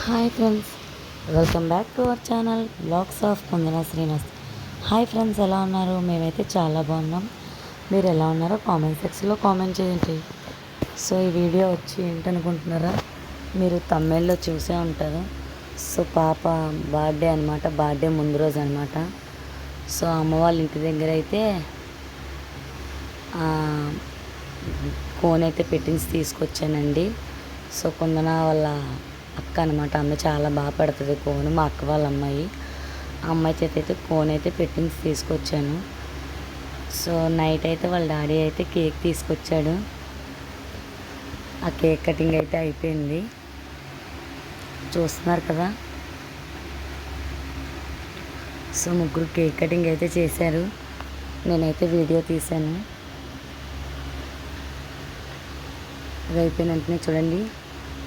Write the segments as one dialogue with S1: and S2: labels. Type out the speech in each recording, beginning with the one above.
S1: Hi friends, welcome back to our channel blogs of Pondana Srinivas. Hi friends, ఎలా ఉన్నారు? మేమైతే చాలా బాగున్నాం. మీరు ఎలా ఉన్నారో కామెంట్ సెక్షన్లో కామెంట్ చేయండి. సో ఈ వీడియో వచ్చి ఏంటనుకుంటున్నారా? మీరు తమిళ్లో చూసే ఉంటారు. సో పాప బర్త్డే అనమాట, బర్త్డే ముందు రోజు అనమాట. సో అమ్మ వాళ్ళ ఇంటి దగ్గర అయితే కోన్ అయితే పెట్టించి తీసుకొచ్చానండి. సో కొందన వాళ్ళ అక్క అనమాట, అమ్మాయి చాలా బాగా పెడుతుంది కోన్. మా అక్క వాళ్ళ అమ్మాయి, ఆ అమ్మాయి చేత అయితే కోన్ అయితే పెట్టించి తీసుకొచ్చాను. సో నైట్ అయితే వాళ్ళ డాడీ అయితే కేక్ తీసుకొచ్చాడు. ఆ కేక్ కటింగ్ అయితే అయిపోయింది, చూస్తున్నారు కదా. సో ముగ్గురు కేక్ కటింగ్ అయితే చేశారు, నేనైతే వీడియో తీశాను. అది అయిపోయిన వెంటనే చూడండి,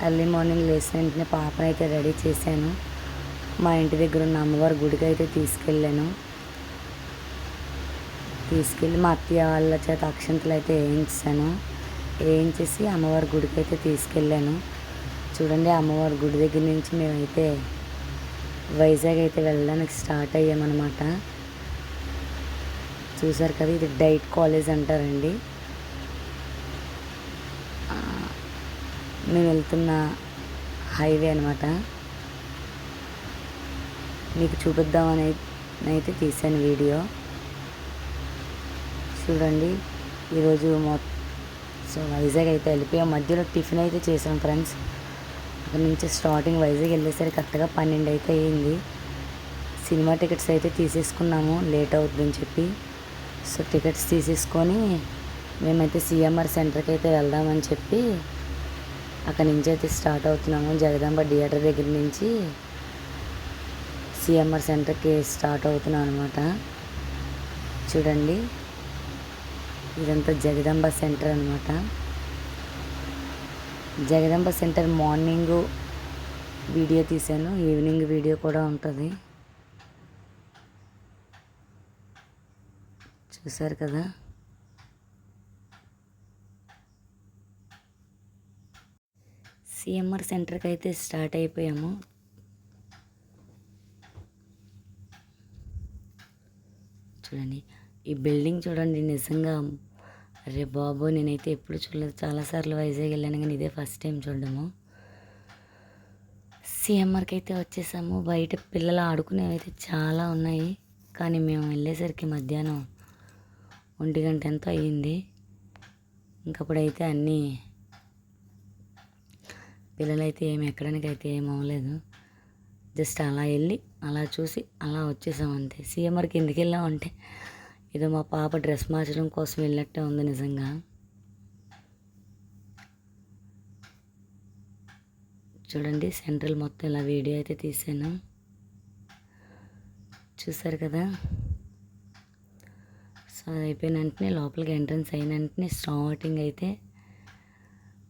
S1: ఎర్లీ మార్నింగ్ లేచిన వెంటనే పాపను అయితే రెడీ చేశాను. మా ఇంటి దగ్గర ఉన్న అమ్మవారి గుడికి అయితే తీసుకెళ్ళి మా అత్తయ్య వాళ్ళ చేత అక్షంతలు అయితే వేయించేసి అమ్మవారి గుడికి అయితే తీసుకెళ్ళాను. చూడండి, అమ్మవారి గుడి దగ్గర నుంచి మేమైతే వైజాగ్ అయితే వెళ్ళడానికి స్టార్ట్ అయ్యామన్నమాట. చూసారు కదా, ఇది డైట్ కాలేజ్ అంటారండి. మేము వెళ్తున్న హైవే అనమాట, మీకు చూపిద్దామని అయితే తీసాను వీడియో. చూడండి, ఈరోజు సో వైజాగ్ అయితే వెళ్ళిపోయాం. మధ్యలో టిఫిన్ అయితే చేసాం ఫ్రెండ్స్. అక్కడ నుంచి స్టార్టింగ్ వైజాగ్ వెళ్ళేసరికి కరెక్ట్గా 12 అయితే అయ్యింది. సినిమా టికెట్స్ అయితే తీసేసుకున్నాము, లేట్ అవుతుందని చెప్పి. సో టికెట్స్ తీసేసుకొని మేమైతే సిఎంఆర్ సెంటర్కి అయితే వెళ్దామని చెప్పి అక్కడి నుంచి అయితే స్టార్ట్ అవుతున్నాము. జగదాంబ థియేటర్ దగ్గర నుంచి సిఎంఆర్ సెంటర్కి స్టార్ట్ అవుతున్నాం అనమాట. చూడండి, ఇదంతా జగదాంబ సెంటర్ అనమాట. జగదాంబ సెంటర్ మార్నింగ్ వీడియో తీశాను, ఈవినింగ్ వీడియో కూడా ఉంటుంది, చూసారు కదా. సిఎంఆర్ సెంటర్కి అయితే స్టార్ట్ అయిపోయాము. చూడండి, ఈ బిల్డింగ్ చూడండి, నిజంగా అరే బాబు, నేనైతే ఎప్పుడు చూడలేదు. చాలాసార్లు వైజాగ్ వెళ్ళాను కానీ ఇదే ఫస్ట్ టైం చూడడము. సిఎంఆర్కి అయితే వచ్చేసాము. బయట పిల్లలు ఆడుకునేవి అయితే చాలా ఉన్నాయి, కానీ మేము వెళ్ళేసరికి మధ్యాహ్నం 1 గంట ఎంతో అయ్యింది. ఇంకప్పుడైతే అన్నీ పిల్లలైతే ఏమి ఎక్కడానికి అయితే ఏం అవ్వలేదు. జస్ట్ అలా వెళ్ళి అలా చూసి అలా వచ్చేసాం అంతే. సిఎంఆర్కి ఎందుకు వెళ్ళామంటే ఏదో మా పాప డ్రెస్ మార్చడం కోసం వెళ్ళినట్టే ఉంది నిజంగా. చూడండి, సెంట్రల్ మొత్తం ఇలా వీడియో అయితే తీసాను, చూసారు కదా. సో అది అయిపోయిన వెంటనే లోపలికి ఎంట్రన్స్ అయిన వెంటనే స్టార్టింగ్ అయితే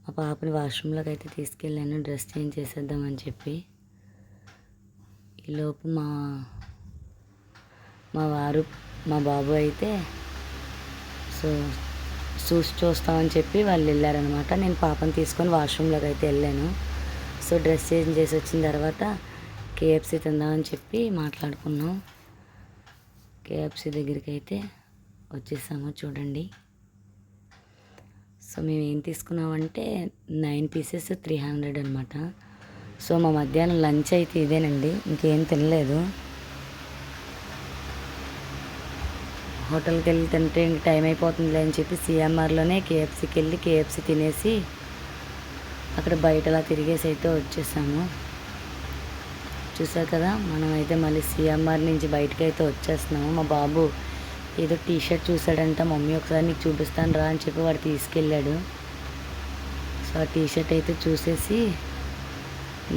S1: మా పాపని వాష్రూమ్లోకి అయితే తీసుకెళ్ళాను, డ్రెస్ చేంజ్ చేసేద్దామని చెప్పి. ఈలోపు మా వారు మా బాబు అయితే సో చూస్తామని చెప్పి వాళ్ళు వెళ్ళారనమాట. నేను పాపను తీసుకొని వాష్రూమ్లోకి అయితే వెళ్ళాను. సో డ్రెస్ చేంజ్ చేసి వచ్చిన తర్వాత కేఎఫ్సీ తిందామని చెప్పి మాట్లాడుకున్నాం. కేఎఫ్సీ దగ్గరికి అయితే వచ్చేసాము. చూడండి, సో మేము ఏం తీసుకున్నామంటే 9 పీసెస్ 300 అనమాట. సో మా మధ్యాహ్నం లంచ్ అయితే ఇదేనండి, ఇంకేం తినలేదు. హోటల్కి వెళ్ళి తింటే ఇంక టైం అయిపోతుందిలే అని చెప్పి సిఎంఆర్లోనే కేఎఫ్సీకి వెళ్ళి కేఎఫ్సీ తినేసి అక్కడ బయట అలా తిరిగేసి అయితే వచ్చేసాము. చూసారు కదా, మనం అయితే మళ్ళీ సిఎంఆర్ నుంచి బయటకు అయితే వచ్చేస్తున్నాము. మా బాబు ఏదో టీషర్ట్ చూసాడంట, మమ్మీ ఒకసారి నీకు చూపిస్తాను రా అని చెప్పి వాడు తీసుకెళ్ళాడు. సో ఆ టీషర్ట్ అయితే చూసేసి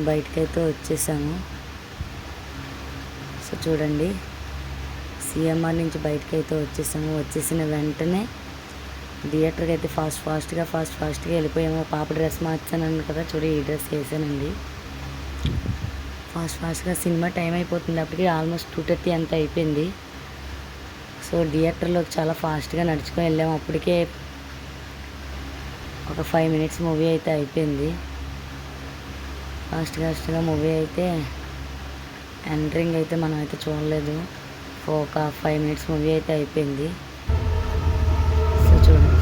S1: బయటకైతే వచ్చేసాము. సో చూడండి, సిఎంఆర్ నుంచి బయటకైతే వచ్చేసాము. వచ్చేసిన వెంటనే థియేటర్కి అయితే ఫాస్ట్గా వెళ్ళిపోయాము. పాప డ్రెస్ మార్చాను కదా, చూడు ఈ డ్రెస్ వేసానండి. ఫాస్ట్గా సినిమా టైం అయిపోతుంది, అప్పటికి ఆల్మోస్ట్ 2:30 అంతా అయిపోయింది. సో థియేటర్లోకి చాలా ఫాస్ట్గా నడుచుకొని వెళ్ళాము. అప్పటికే ఒక 5 మినిట్స్ మూవీ అయితే అయిపోయింది. ఫాస్ట్గా మూవీ అయితే ఎంట్రింగ్ అయితే మనం అయితే చూడలేదు. ఒక 5 minutes మూవీ అయితే అయిపోయింది. సో చూడండి.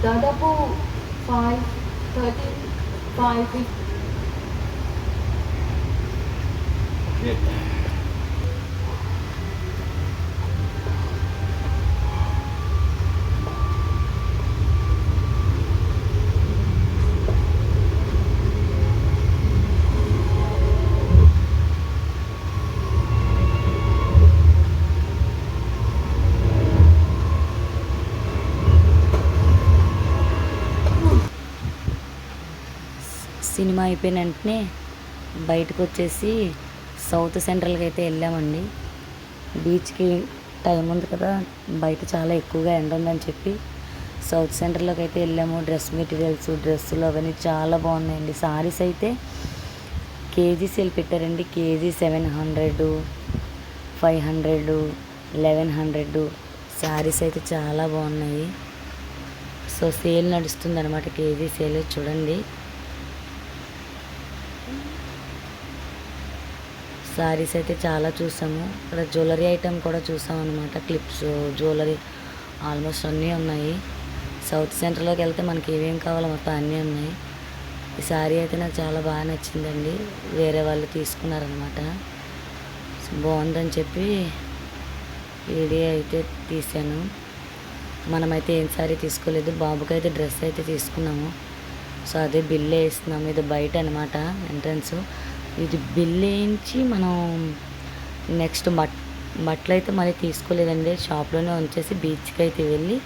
S2: దాదాపు 5:30, 5:50.
S1: సినిమా అయిపోయిన వెంటనే బయటకు వచ్చేసి సౌత్ సెంట్రల్కి అయితే వెళ్ళామండి. బీచ్కి టైం ఉంది కదా, బయట చాలా ఎక్కువగా ఎండ ఉందని చెప్పి సౌత్ సెంటర్లోకి అయితే వెళ్ళాము. డ్రెస్ మెటీరియల్స్, డ్రెస్సులు అవన్నీ చాలా బాగున్నాయండి. సారీస్ అయితే కేజీ సేల్ పెట్టారండి. కేజీ 700, 500, 1100 శారీస్ అయితే చాలా బాగున్నాయి. సో సేల్ నడుస్తుంది అనమాట, కేజీ సేల్ చూడండి. శారీస్ అయితే చాలా చూసాము. ఇక్కడ జ్యువెలరీ ఐటమ్ కూడా చూసాము అనమాట. క్లిప్స్, జ్యువెలరీ ఆల్మోస్ట్ అన్నీ ఉన్నాయి. సౌత్ సెంటర్లోకి వెళ్తే మనకి ఏమేం కావాలో మొత్తం అన్నీ ఉన్నాయి. ఈ శారీ అయితే నాకు చాలా బాగా నచ్చిందండి. వేరే వాళ్ళు తీసుకున్నారనమాట. బాగుందని చెప్పి వీడియో అయితే తీసాను. మనమైతే ఏం శారీ తీసుకోలేదు, బాబుకి అయితే డ్రెస్ అయితే తీసుకున్నాము. సో అదే బిల్ వేస్తున్నాము. ఇది బయట అనమాట ఎంట్రన్స్. ఇది బిల్ వేయించి మనం నెక్స్ట్ బట్టలు అయితే మళ్ళీ తీసుకోలేదండి. షాప్లోనే ఉంచేసి బీచ్కి అయితే వెళ్ళి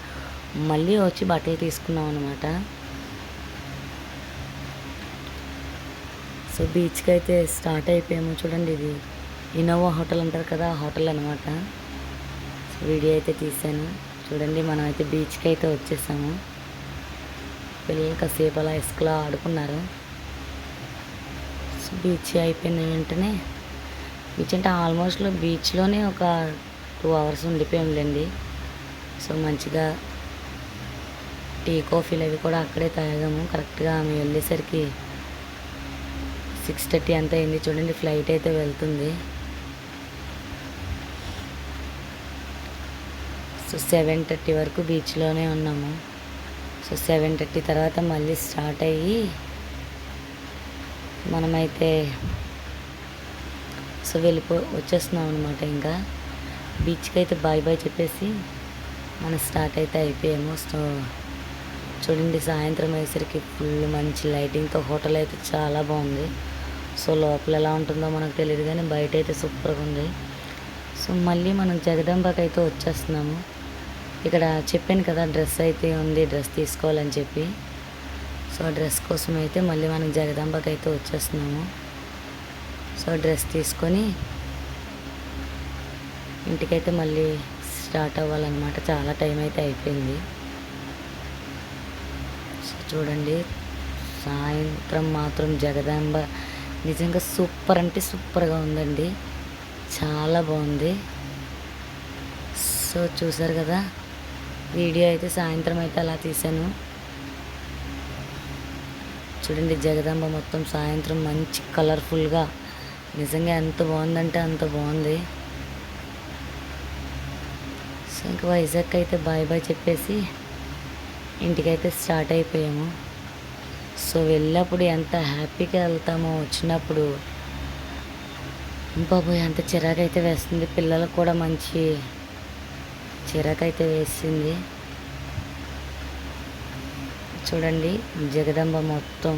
S1: మళ్ళీ వచ్చి బట్టలు తీసుకున్నాం అనమాట. సో బీచ్కి అయితే స్టార్ట్ అయిపోయాము. చూడండి, ఇది ఇన్నోవా హోటల్ అంటారు కదా, ఆ హోటల్ అనమాట. సో వీడియో అయితే తీసాను. చూడండి, మనం అయితే బీచ్కి అయితే వచ్చేసాము. పిల్లలు కాసేపు అలా ఇసుకలో ఆడుకున్నారు. బీచ్ అయిపోయిన వెంటనే బీచ్ అంటే ఆల్మోస్ట్ బీచ్లోనే ఒక 2 hours ఉండిపోయాంలేండి. సో మంచిగా టీ, కాఫీలు అవి కూడా అక్కడే తాగాము. కరెక్ట్గా మేము వెళ్ళేసరికి 6:30 అంతా అయింది. చూడండి, ఫ్లైట్ అయితే వెళ్తుంది. సో 7:30 వరకు బీచ్లోనే ఉన్నాము. సో 7:30 తర్వాత మళ్ళీ స్టార్ట్ అయ్యి మనమైతే సో వచ్చేస్తున్నాం అనమాట. ఇంకా బీచ్కి అయితే బాయ్ చెప్పేసి మనం స్టార్ట్ అయితే అయిపోయాము. సో చూడండి, సాయంత్రం అయ్యేసరికి ఫుల్ మంచి లైటింగ్తో హోటల్ అయితే చాలా బాగుంది. సో లోపల ఎలా ఉంటుందో మనకు తెలియదు, కానీ బయట అయితే సూపర్గా ఉంది. సో మళ్ళీ మనం జగదాంబకి అయితే వచ్చేస్తున్నాము. ఇక్కడ చెప్పాను కదా, డ్రెస్ అయితే ఉంది, డ్రెస్ తీసుకోవాలని చెప్పి. సో డ్రెస్ కోసం అయితే మళ్ళీ మనం జగదాంబకి అయితే వచ్చేస్తున్నాము. సో డ్రెస్ తీసుకొని ఇంటికైతే మళ్ళీ స్టార్ట్ అవ్వాలన్నమాట. చాలా టైం అయితే అయిపోయింది. సో చూడండి, సాయంత్రం మాత్రం జగదాంబ నిజంగా సూపర్ అంటే సూపర్గా ఉందండి. చాలా బాగుంది. సో చూసారు కదా, వీడియో అయితే సాయంత్రం అయితే అలా తీసాను. చూడండి, జగదాంబ మొత్తం సాయంత్రం మంచి కలర్ఫుల్గా నిజంగా ఎంత బాగుందంటే అంత బాగుంది. సో ఇంకా వైజాగ్ అయితే బాయ్ చెప్పేసి ఇంటికైతే స్టార్ట్ అయిపోయాము. సో వెళ్ళినప్పుడు ఎంత హ్యాపీగా వెళ్తామో, వచ్చినప్పుడు బాబోయ్ అంత చిరాకైతే వేస్తుంది. పిల్లలకు కూడా మంచి చిరాకైతే వేసింది. చూడండి, జగదాంబ మొత్తం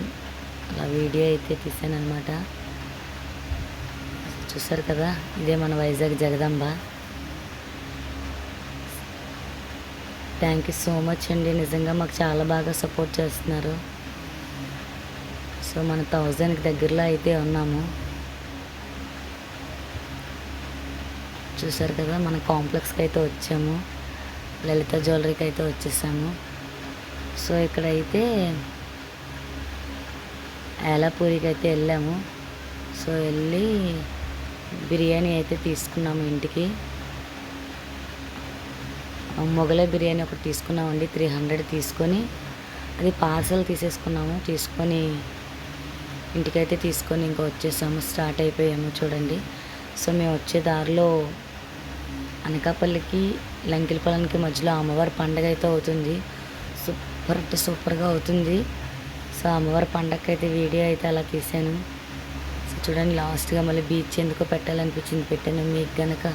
S1: అలా వీడియో అయితే తీసాను అనమాట. చూసారు కదా, ఇదే మన Vizag Jagadamba. Thank you so much అండి. నిజంగా మాకు చాలా బాగా సపోర్ట్ చేస్తున్నారు. సో మన 1000కి దగ్గరలో అయితే ఉన్నాము. చూసారు కదా, మన కాంప్లెక్స్కి అయితే వచ్చాము. లలిత జ్యువెలరీకి అయితే వచ్చేసాము. సో ఇక్కడైతే ఏలాపూరికి అయితే వెళ్ళాము. సో వెళ్ళి బిర్యానీ అయితే తీసుకున్నాము ఇంటికి. మొగలై బిర్యానీ ఒకటి తీసుకున్నామండి, 300 తీసుకొని అది పార్సల్ తీసేసుకున్నాము. తీసుకొని ఇంటికైతే తీసుకొని ఇంకా వచ్చేసాము, స్టార్ట్ అయిపోయాము చూడండి. సో మేము వచ్చే దారిలో అనకాపల్లికి లంకిలపాలెంకి మధ్యలో అమ్మవారి పండగ అయితే అవుతుంది. సూపర్ అంటే సూపర్గా అవుతుంది. సో అమ్మవారి పండగకి అయితే వీడియో అయితే అలా తీసాను. సో చూడండి, లాస్ట్గా మళ్ళీ బీచ్ ఎందుకో పెట్టాలనిపించింది పెట్టాను. మీకు కనుక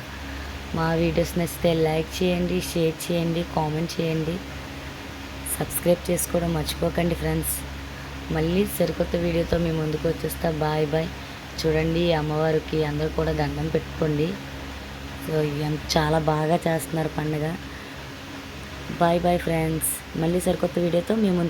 S1: మా వీడియోస్ నచ్చితే లైక్ చేయండి, షేర్ చేయండి, కామెంట్ చేయండి, సబ్స్క్రైబ్ చేసుకోవడం మర్చిపోకండి ఫ్రెండ్స్. మళ్ళీ సరికొత్త వీడియోతో మీ ముందుకు వచ్చేస్తా. Bye bye. చూడండి, అమ్మవారికి అందరూ కూడా దండం పెట్టుకోండి. సో చాలా బాగా చేస్తున్నారు పండుగ. Bye bye friends. మళ్ళీ సరికొత్త వీడియోతో మీ ముందు